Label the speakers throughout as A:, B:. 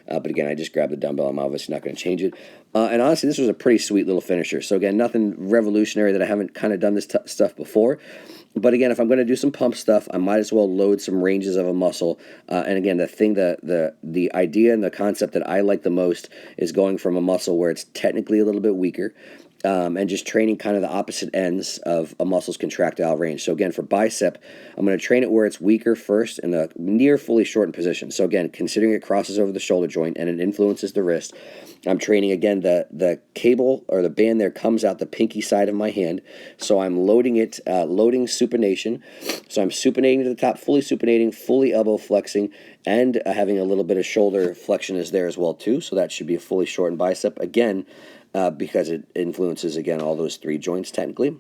A: But again, I just grabbed the dumbbell. I'm obviously not going to change it. And honestly, this was a pretty sweet little finisher. So again, nothing revolutionary that I haven't kind of done this stuff before. But again, if I'm going to do some pump stuff, I might as well load some ranges of a muscle. And again, the idea and the concept that I like the most is going from a muscle where it's technically a little bit weaker, and just training kind of the opposite ends of a muscle's contractile range. So again, for bicep, I'm going to train it where it's weaker first in the near fully shortened position. So again, considering it crosses over the shoulder joint and it influences the wrist, I'm training, again, the cable or the band there comes out the pinky side of my hand. So I'm loading it, loading supination. So I'm supinating to the top, fully supinating, fully elbow flexing, and having a little bit of shoulder flexion is there as well too. So that should be a fully shortened bicep, again, because it influences, again, all those three joints technically.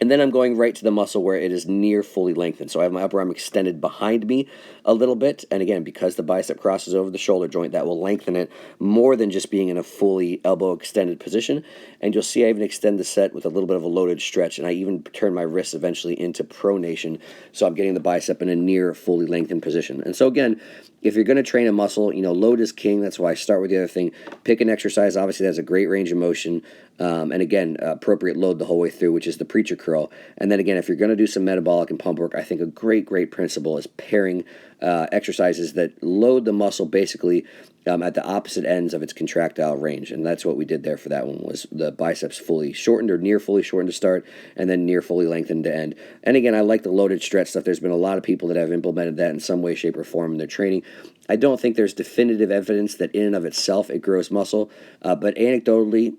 A: And then I'm going right to the muscle where it is near fully lengthened. So I have my upper arm extended behind me a little bit. And again, because the bicep crosses over the shoulder joint, that will lengthen it more than just being in a fully elbow extended position. And you'll see I even extend the set with a little bit of a loaded stretch. And I even turn my wrists eventually into pronation. So I'm getting the bicep in a near fully lengthened position. And so again, if you're going to train a muscle, load is king. That's why I start with the other thing. Pick an exercise, obviously, that has a great range of motion. And again, appropriate load the whole way through, which is the preacher curl. And then again, if you're going to do some metabolic and pump work, I think a great principle is pairing exercises that load the muscle basically at the opposite ends of its contractile range. And that's what we did there for that one, was the biceps fully shortened or near fully shortened to start, and then near fully lengthened to end. And again, I like the loaded stretch stuff. There's been a lot of people that have implemented that in some way, shape, or form in their training. I don't think there's definitive evidence that in and of itself it grows muscle, but anecdotally,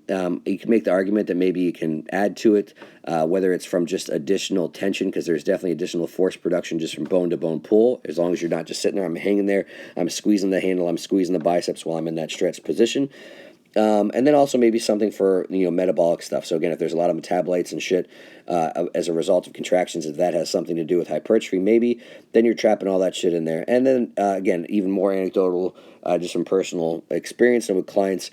A: you can make the argument that maybe you can add to it, whether it's from just additional tension, because there's definitely additional force production just from bone-to-bone pull, as long as you're not just sitting there, I'm hanging there, I'm squeezing the handle, I'm squeezing the biceps while I'm in that stretched position. And then also maybe something for metabolic stuff. So again, if there's a lot of metabolites and shit as a result of contractions, if that has something to do with hypertrophy, maybe then you're trapping all that shit in there. And then again, even more anecdotal, just from personal experience and with clients,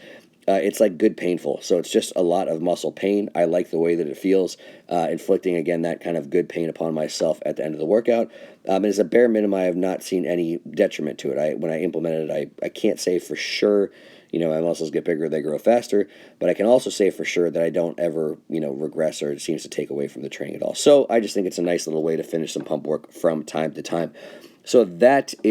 A: it's like good painful. So it's just a lot of muscle pain. I like the way that it feels, inflicting, again, that kind of good pain upon myself at the end of the workout. And as a bare minimum, I have not seen any detriment to it. When I implemented it, I can't say for sure, my muscles get bigger, they grow faster, but I can also say for sure that I don't ever, regress, or it seems to take away from the training at all. So I just think it's a nice little way to finish some pump work from time to time. So that is